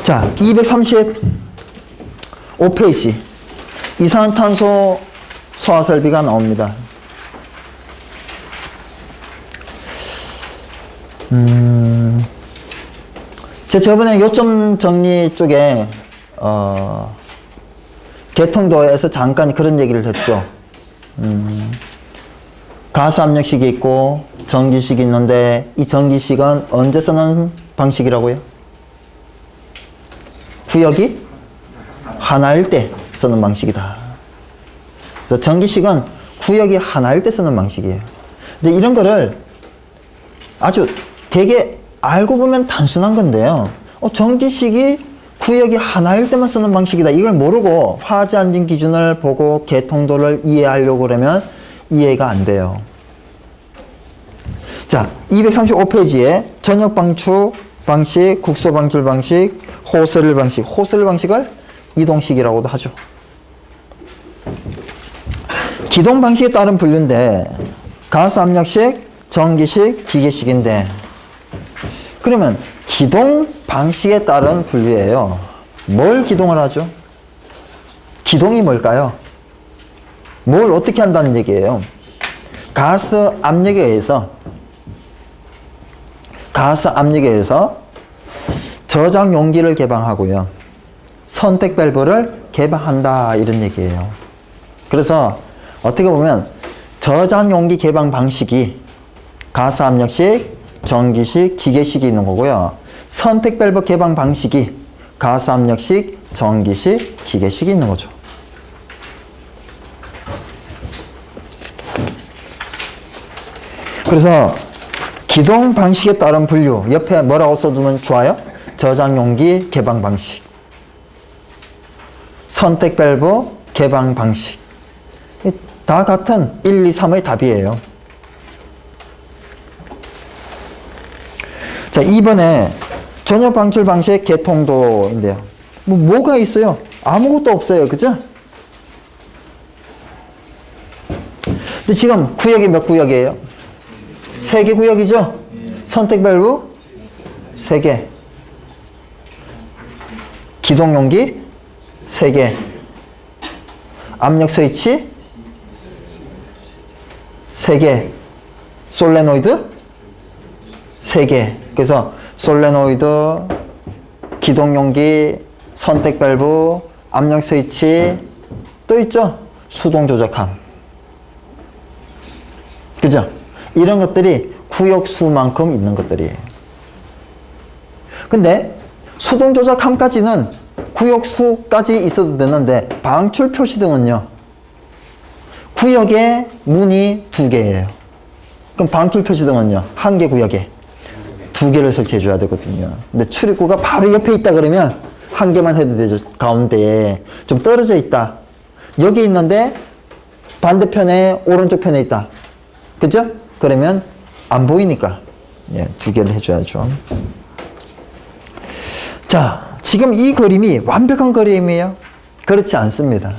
자, 235페이지. 이산화탄소 소화설비가 나옵니다. 제가 저번에 요점 정리 쪽에, 개통도에서 잠깐 그런 얘기를 했죠. 가스 압력식이 있고, 전기식이 있는데, 이 전기식은 언제 쓰는 방식이라고요? 구역이 하나일 때 쓰는 방식이다. 그래서 전기식은 구역이 하나일 때 쓰는 방식이에요. 근데 이런 거를 아주 되게 알고 보면 단순한 건데요. 전기식이 구역이 하나일 때만 쓰는 방식이다. 이걸 모르고 화재 안전 기준을 보고 개통도를 이해하려고 그러면 이해가 안 돼요. 자, 235페이지에 전역 방출 방식, 국소 방출 방식, 호스릴 방식. 호스릴 방식을 이동식이라고도 하죠. 기동 방식에 따른 분류인데 가스 압력식, 전기식, 기계식인데 그러면 기동 방식에 따른 분류예요. 뭘 기동을 하죠? 기동이 뭘까요? 뭘 어떻게 한다는 얘기예요? 가스 압력에 의해서 저장 용기를 개방하고요. 선택 밸브를 개방한다 이런 얘기예요. 그래서 어떻게 보면 저장 용기 개방 방식이 가스 압력식, 전기식, 기계식이 있는 거고요. 선택 밸브 개방 방식이 가스 압력식, 전기식, 기계식이 있는 거죠. 그래서 기동 방식에 따른 분류 옆에 뭐라고 써두면 좋아요? 저장 용기 개방 방식, 선택 밸브 개방 방식 다 같은 1, 2, 3의 답이에요. 자, 2번에 전역 방출 방식 개통도인데요. 뭐가 있어요? 아무것도 없어요. 그죠? 근데 지금 구역이 몇 구역이에요? 3개 구역이죠? 선택 밸브 3개. 기동 용기 3개. 압력 스위치 3개. 솔레노이드 3개. 그래서 솔레노이드, 기동 용기, 선택 밸브, 압력 스위치 또 있죠? 수동 조작함. 그죠? 이런 것들이 구역 수만큼 있는 것들이에요. 근데 수동 조작함까지는 구역 수까지 있어도 되는데 방출 표시등은요. 구역에 문이 2개예요. 그럼 방출 표시등은요. 1개 구역에 2개를 설치해 줘야 되거든요. 근데 출입구가 바로 옆에 있다 그러면 1개만 해도 되죠. 가운데에 좀 떨어져 있다. 여기 있는데 반대편에 오른쪽 편에 있다. 그죠? 그러면 안 보이니까 2개를 해줘야죠. 자, 지금 이 그림이 완벽한 그림이에요? 그렇지 않습니다.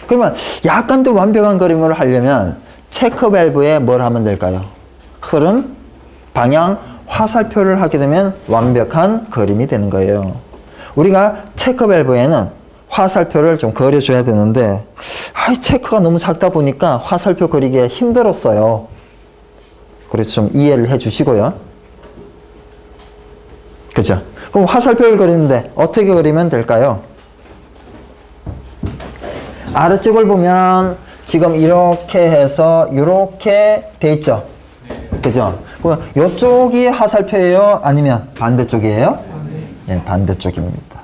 그러면 약간 더 완벽한 그림을 하려면 체크 밸브에 뭘 하면 될까요? 흐름, 방향, 화살표를 하게 되면 완벽한 그림이 되는 거예요. 우리가 체크 밸브에는 화살표를 좀 그려줘야 되는데 체크가 너무 작다 보니까 화살표 그리기에 힘들었어요. 그래서 좀 이해를 해 주시고요. 그죠? 그럼 화살표를 그리는데 어떻게 그리면 될까요? 아래쪽을 보면 지금 이렇게 해서 이렇게 돼 있죠? 그죠? 그럼 이쪽이 화살표예요? 아니면 반대쪽이에요? 네, 반대쪽입니다.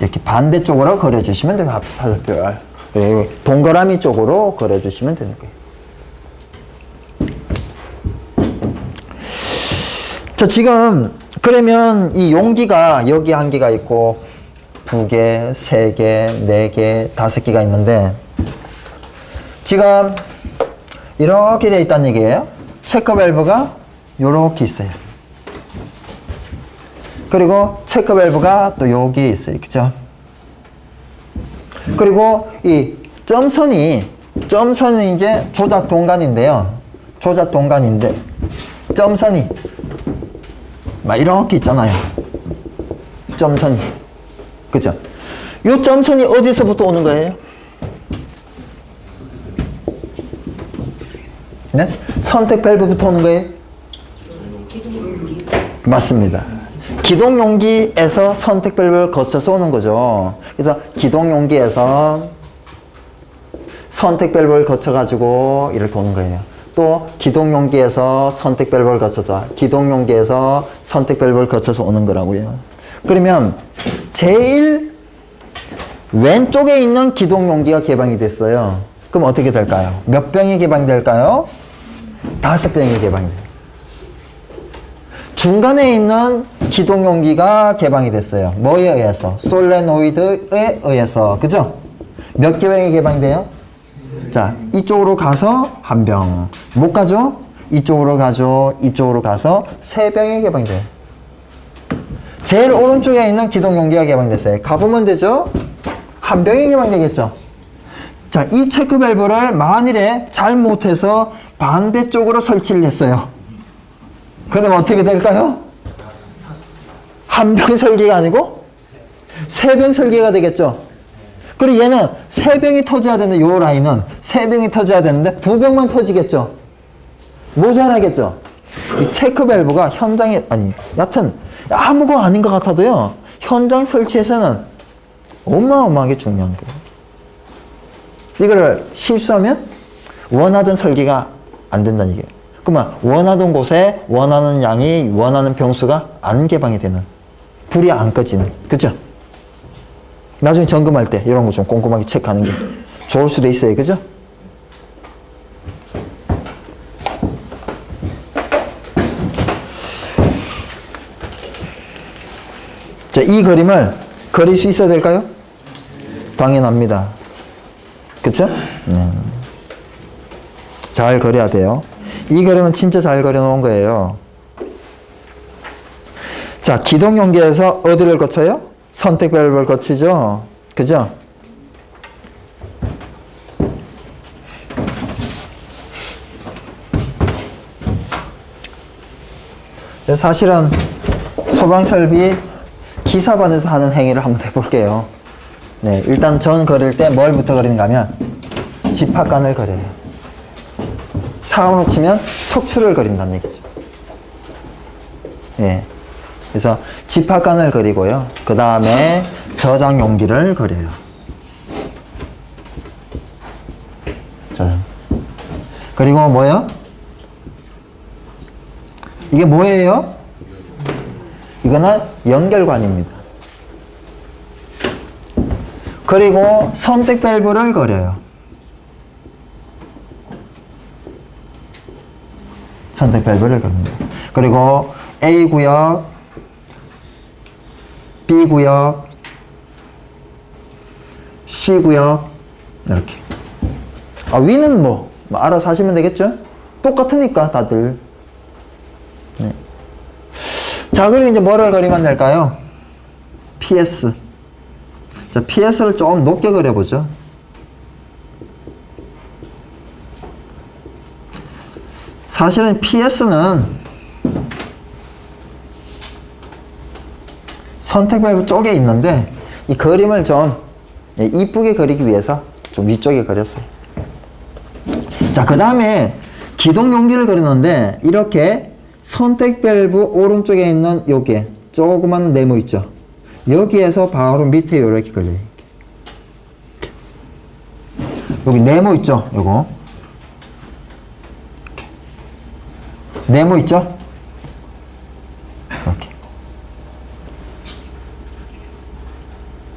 이렇게 반대쪽으로 그려주시면 돼요. 화살표를. 그리고 동그라미 쪽으로 그려주시면 되는 거예요. 자, 지금 그러면 이 용기가 여기 1개가 있고 2개, 3개, 4개, 5개가 있는데 지금 이렇게 되어 있다는 얘기예요. 체크 밸브가 이렇게 있어요. 그리고 체크 밸브가 또 여기에 있어요. 그죠? 그리고 이 점선이 이제 조작 동간인데요. 조작 동간인데 점선이 막 이렇게 있잖아요. 점선이. 그죠? 요 점선이 어디서부터 오는 거예요? 네? 선택 밸브부터 오는 거예요? 맞습니다. 기동 용기에서 선택 밸브를 거쳐서 오는 거죠. 그래서 기동 용기에서 선택 밸브를 거쳐가지고 이렇게 오는 거예요. 또 기동 용기에서 선택 밸브를 거쳐서 기동 용기에서 선택 밸브를 거쳐서 오는 거라고요. 그러면 제일 왼쪽에 있는 기동 용기가 개방이 됐어요. 그럼 어떻게 될까요? 몇 병이 개방될까요? 5병이 개방돼요. 중간에 있는 기동 용기가 개방이 됐어요. 뭐에 의해서? 솔레노이드에 의해서. 그죠? 몇 개병이 개방돼요? 자, 이쪽으로 가서 1병. 못 가죠? 이쪽으로 가죠. 이쪽으로 가서 3병이 개방돼요. 제일 오른쪽에 있는 기동 용기가 개방됐어요. 가보면 되죠? 1병이 개방되겠죠? 자, 이 체크 밸브를 만일에 잘못해서 반대쪽으로 설치를 했어요. 그럼 어떻게 될까요? 1병 설계가 아니고 3병 설계가 되겠죠? 그리고 얘는 3병이 터져야 되는데, 요 라인은 3병이 터져야 되는데 2병만 터지겠죠? 모자라겠죠? 이 체크 밸브가 현장에, 여튼 아무거 아닌 것 같아도요, 현장 설치에서는 어마어마하게 중요한 거예요. 이거를 실수하면 원하던 설계가 안 된다는 얘기예요. 그러면 원하던 곳에 원하는 양이, 원하는 병수가 안 개방이 되는, 불이 안 꺼지는, 그죠? 나중에 점검할 때 이런 거 좀 꼼꼼하게 체크하는 게 좋을 수도 있어요. 그죠? 자, 이 그림을 그릴 수 있어야 될까요? 당연합니다. 그쵸? 네. 잘 그려야 돼요. 이 그림은 진짜 잘 그려놓은 거예요. 자, 기동 용기에서 어디를 거쳐요? 선택 밸브를 거치죠. 그죠? 사실은 소방설비 기사반에서 하는 행위를 한번 해볼게요. 네, 일단 전 그릴 때 뭘부터 그리는가 하면 집합관을 그려요. 사람으로 치면 척추를 그린다는 얘기죠. 예. 그래서 집합관을 그리고요. 그 다음에 저장 용기를 그려요. 자, 그리고 뭐요? 이게 뭐예요? 이거는 연결관입니다. 그리고 선택 밸브를 그려요. 선택 밸브를 그립니다. 그리고 A구역, B구역, C구역, 이렇게. 위는 뭐 알아서 하시면 되겠죠? 똑같으니까 다들. 네. 자, 그리고 이제 뭐를 그리면 될까요? PS. 자, PS를 좀 높게 그려보죠. 사실은 PS는 선택 밸브 쪽에 있는데, 이 그림을 좀 이쁘게 그리기 위해서 좀 위쪽에 그렸어요. 자, 그 다음에 기동 용기를 그리는데, 이렇게 선택 밸브 오른쪽에 있는 요게 조그만 네모 있죠? 여기에서 바로 밑에 이렇게 걸려요. 여기 네모 있죠? 요거 네모 있죠? 이렇게.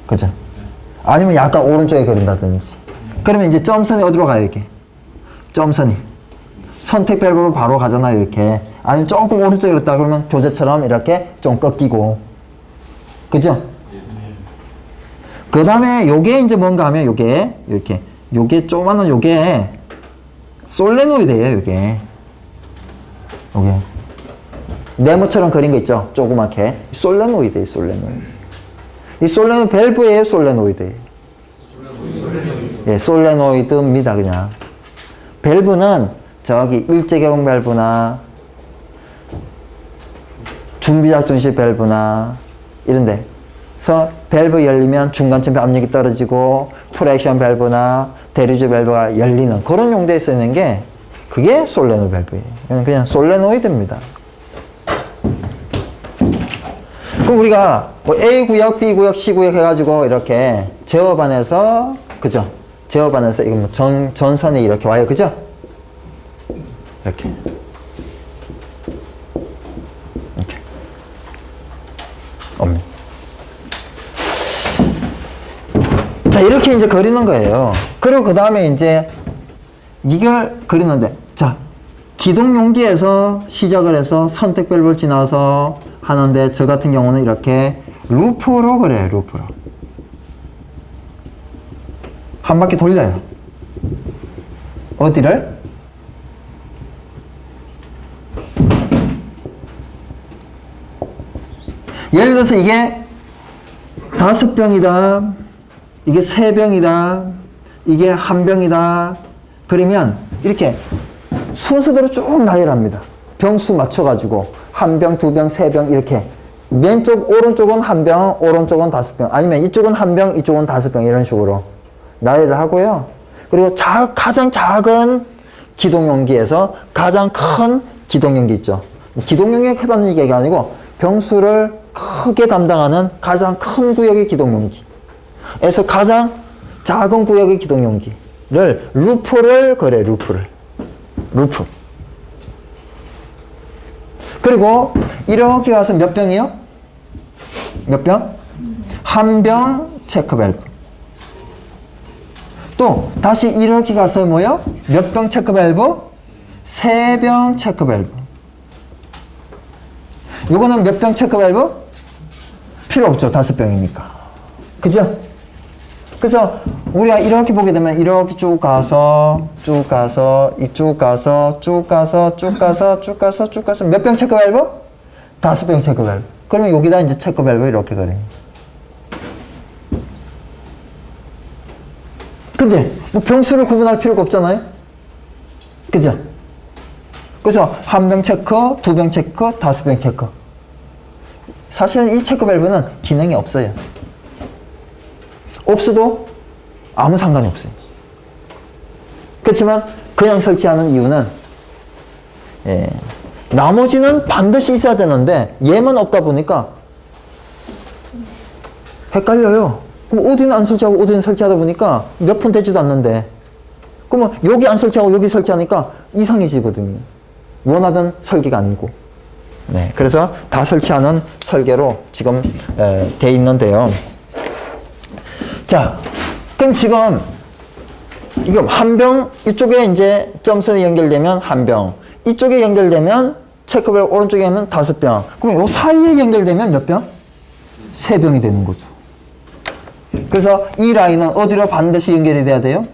그죠? 아니면 약간 오른쪽에 그린다든지. 그러면 이제 점선이 어디로 가요? 이렇게 점선이 선택 밸브로 바로 가잖아요. 이렇게. 아니면 조금 오른쪽에 그렸다 그러면 교재처럼 이렇게 좀 꺾이고. 그죠? 그 다음에 요게 이제 뭔가 하면 요게 이렇게 요게 조그마한 요게 솔레노이드예요. 요게 네모처럼 그린 거 있죠? 조그맣게 솔레노이드예요. 솔레노이드. 이 솔레노이드 밸브예요. 솔레노이드예요. 예, 솔레노이드입니다. 그냥 밸브는 저기 일제개봉 밸브나 준비작전식 밸브나 이런데 그래서 밸브 열리면 중간쯤에 압력이 떨어지고 프렉션 밸브나 대리조 밸브가 열리는 그런 용도에 쓰이는 게 그게 솔레노 밸브예요. 그냥 솔레노이드입니다. 그럼 우리가 뭐 A 구역, B 구역, C 구역 해가지고 이렇게 제어반에서 그죠? 제어반에서 이거 뭐 전선이 이렇게 와요, 그죠? 이렇게. 자, 이렇게 이제 그리는 거예요. 그리고 그 다음에 이제 이걸 그리는데, 자, 기동용기에서 시작을 해서 선택 밸브를 지나서 하는데, 저 같은 경우는 이렇게 루프로 그래요, 루프로. 한 바퀴 돌려요. 어디를? 예를 들어서 이게 5병이다. 이게 3병이다. 이게 1병이다. 그러면 이렇게 순서대로 쭉 나열합니다. 병수 맞춰가지고 1병, 2병, 3병 이렇게 왼쪽, 오른쪽은 1병, 오른쪽은 5병 아니면 이쪽은 1병, 이쪽은 5병 이런 식으로 나열을 하고요. 그리고 가장 작은 기동용기에서 가장 큰 기동용기 있죠. 기동용기가 크다는 얘기가 아니고 병수를 크게 담당하는 가장 큰 구역의 기동용기에서 가장 작은 구역의 기동용기를 루프를 그래, 루프를. 루프. 그리고 이렇게 가서 몇 병이요? 몇 병? 1병 체크 밸브. 또 다시 이렇게 가서 뭐요? 몇 병 체크 밸브? 3병 체크 밸브. 요거는 몇 병 체크 밸브? 필요 없죠. 5병이니까. 그죠? 그래서 우리가 이렇게 보게 되면 이렇게 쭉 가서 쭉 가서 이쪽 가서 쭉 가서 쭉 가서 쭉 가서 쭉 가서 몇 병 체크 밸브? 5병 체크 밸브. 그러면 여기다 이제 체크 밸브 이렇게 그려요. 근데 뭐 병수를 구분할 필요가 없잖아요. 그죠? 그래서 1병 체크, 2병 체크, 5병 체크. 사실은 이 체크 밸브는 기능이 없어요. 없어도 아무 상관이 없어요. 그렇지만 그냥 설치하는 이유는 나머지는 반드시 있어야 되는데 얘만 없다 보니까 헷갈려요. 그럼 어디는 안 설치하고 어디는 설치하다 보니까 몇 푼 되지도 않는데 그러면 여기 안 설치하고 여기 설치하니까 이상해지거든요. 원하던 설계가 아니고. 네, 그래서 다 설치하는 설계로 지금 돼 있는데요. 자, 그럼 지금 이거 1병 이쪽에 이제 점선이 연결되면 1병, 이쪽에 연결되면 체크밸브 오른쪽에 하면 5병. 그럼 요 사이에 연결되면 몇 병? 3병이 되는 거죠. 그래서 이 라인은 어디로 반드시 연결이 돼야 돼요?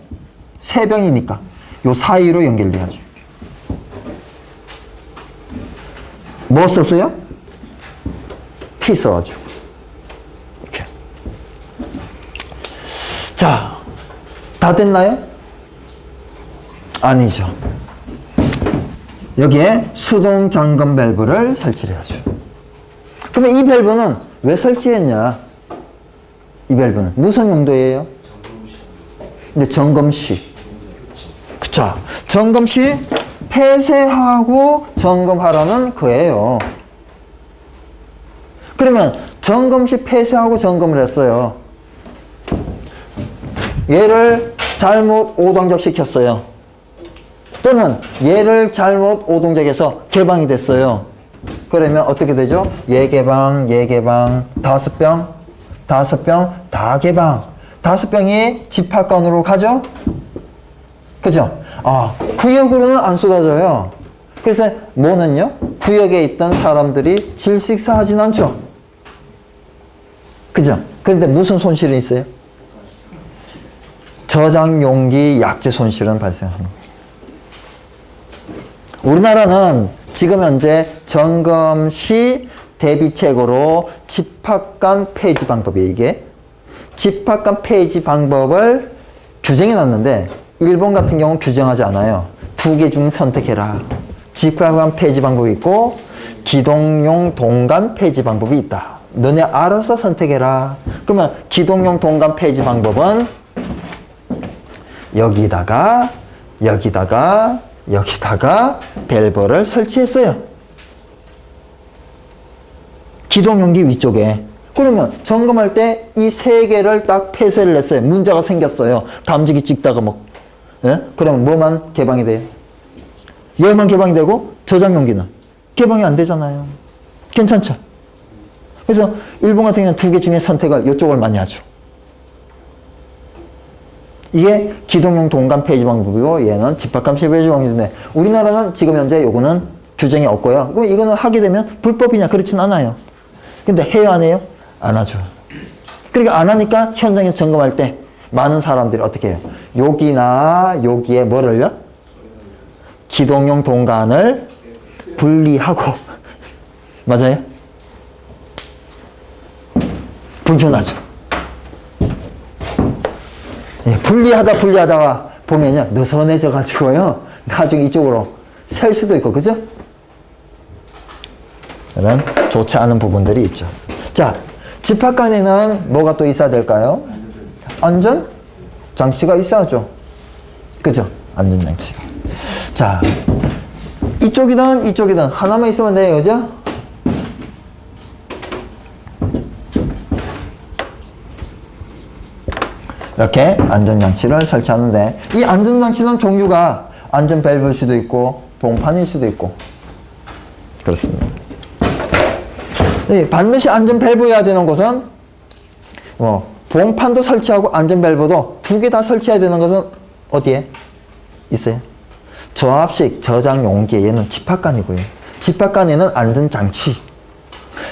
3병이니까 요 사이로 연결돼야죠. 뭐 썼어요? T 써가지고. 이렇게. 자, 다 됐나요? 아니죠. 여기에 수동 잠금 밸브를 설치를 해야죠. 그러면 이 밸브는 왜 설치했냐? 이 밸브는 무슨 용도예요? 근데 점검 시. 그쵸. 점검 시 폐쇄하고 점검하라는 거예요. 그러면 점검 시 폐쇄하고 점검을 했어요. 얘를 잘못 오동작 시켰어요. 또는 얘를 잘못 오동작해서 개방이 됐어요. 그러면 어떻게 되죠? 얘 개방, 얘 개방, 5병, 5병 다 개방. 5병이 집합관으로 가죠? 그죠? 아, 구역으로는 안 쏟아져요. 그래서 뭐는요? 구역에 있던 사람들이 질식사하진 않죠? 그죠? 그런데 무슨 손실이 있어요? 저장 용기 약재 손실은 발생합니다. 우리나라는 지금 현재 점검 시 대비책으로 집합관 폐지 방법이에요. 이게 집합관 폐지 방법을 규정해 놨는데 일본 같은 경우는 규정하지 않아요. 2개 중 선택해라. 집합관 폐지 방법이 있고 기동용 동간 폐지 방법이 있다. 너네 알아서 선택해라. 그러면 기동용 동간 폐지 방법은 여기다가 밸브를 설치했어요. 기동용기 위쪽에. 그러면 점검할 때 이 세 개를 딱 폐쇄를 했어요. 문제가 생겼어요. 감지기 찍다가 뭐, 예? 그러면 뭐만 개방이 돼요? 얘만 개방이 되고 저장용기는 개방이 안 되잖아요. 괜찮죠? 그래서 일본 같은 경우는 두 개 중에 선택을 이쪽을 많이 하죠. 이게 기동용 동간 폐지 방법이고 얘는 집합감시 폐지 방법인데 우리나라는 지금 현재 요거는 규정이 없고요. 그럼 이거는 하게 되면 불법이냐? 그렇진 않아요. 근데 해요 안 해요? 안 하죠. 그러니까 안 하니까 현장에서 점검할 때 많은 사람들이 어떻게 해요? 여기나 여기에 뭐를요? 기동용 동간을 분리하고 맞아요? 불편하죠. 예, 분리하다가 보면요 느슨해져 가지고요 나중에 이쪽으로 셀 수도 있고 그죠? 이런 좋지 않은 부분들이 있죠. 자, 집합관에는 뭐가 또 있어야 될까요? 안전 장치가 있어야죠. 그죠? 안전 장치가. 자, 이쪽이든 하나만 있으면 돼요, 그죠? 이렇게 안전장치를 설치하는데 이 안전장치는 종류가 안전 밸브일 수도 있고 봉판일 수도 있고 그렇습니다. 반드시 안전 밸브여야 되는 곳은 봉판도 설치하고 안전 밸브도 두 개 다 설치해야 되는 것은 어디에 있어요? 저압식 저장 용기에 얘는 집합관이고요. 집합관에는 안전장치.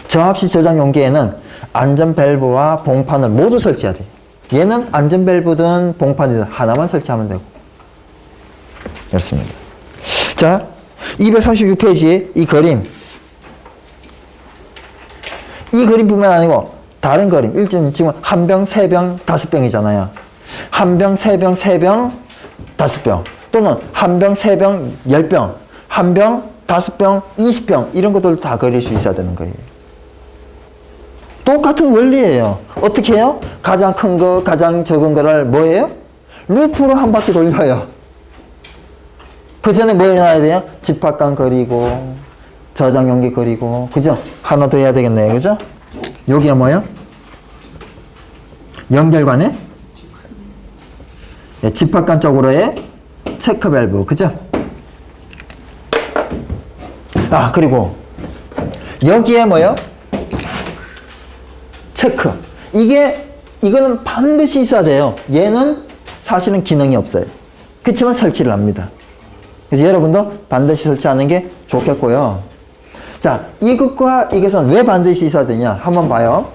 저압식 저장 용기에는 안전 밸브와 봉판을 모두 설치해야 돼요. 얘는 안전 밸브든 봉판이든 하나만 설치하면 되고 그렇습니다. 자, 236페이지에 이 그림 뿐만 아니고 다른 그림 지금 한 병, 세 병, 다섯 병이잖아요. 한 병, 세 병, 세 병, 다섯 병 또는 한 병, 세 병, 10병 한 병, 다섯 병, 20병 이런 것들 다 그릴 수 있어야 되는 거예요. 똑같은 원리예요. 어떻게 해요? 가장 큰 거, 가장 적은 거를 뭐예요? 루프로 한 바퀴 돌려요. 그 전에 뭐 해놔야 돼요? 집합관 그리고 저장용기 그리고 그죠? 하나 더 해야 되겠네요. 그죠? 여기가 뭐예요? 연결관에 집합관 쪽으로의 체크 밸브 그죠? 아 그리고 여기에 뭐예요? 체크. 이거는 반드시 있어야 돼요. 얘는 사실은 기능이 없어요. 그렇지만 설치를 합니다. 그래서 여러분도 반드시 설치하는 게 좋겠고요. 자, 이것과 이것은 왜 반드시 있어야 되냐? 한번 봐요.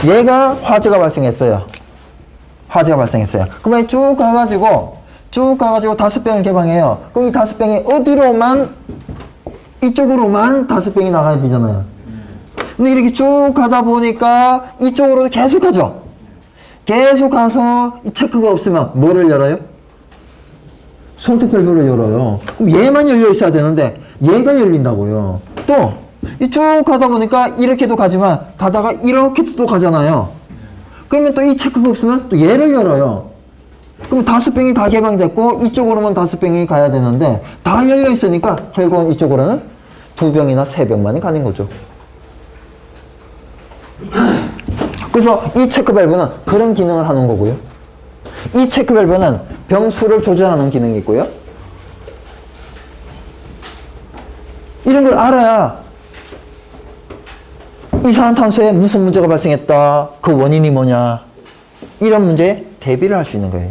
얘가 화재가 발생했어요. 그러면 쭉 가가지고 다섯 병을 개방해요. 그럼 이 다섯 병이 이쪽으로만 다섯 병이 나가야 되잖아요. 근데 이렇게 쭉 가다 보니까 이쪽으로 계속 가죠. 계속 가서 이 체크가 없으면 뭐를 열어요? 손톱 밸브를 열어요. 그럼 얘만 열려 있어야 되는데 얘가 열린다고요. 또 이 쭉 가다 보니까 이렇게도 가지만 가다가 이렇게도 또 가잖아요. 그러면 또 이 체크가 없으면 또 얘를 열어요. 그럼 다섯 병이 다 개방됐고 이쪽으로만 다섯 병이 가야 되는데 다 열려 있으니까 결국은 이쪽으로는 두 병이나 세 병만이 가는 거죠. 그래서 이 체크 밸브는 그런 기능을 하는 거고요. 이 체크 밸브는 병수를 조절하는 기능이 있고요. 이런 걸 알아야 이산화탄소에 무슨 문제가 발생했다. 그 원인이 뭐냐. 이런 문제에 대비를 할 수 있는 거예요.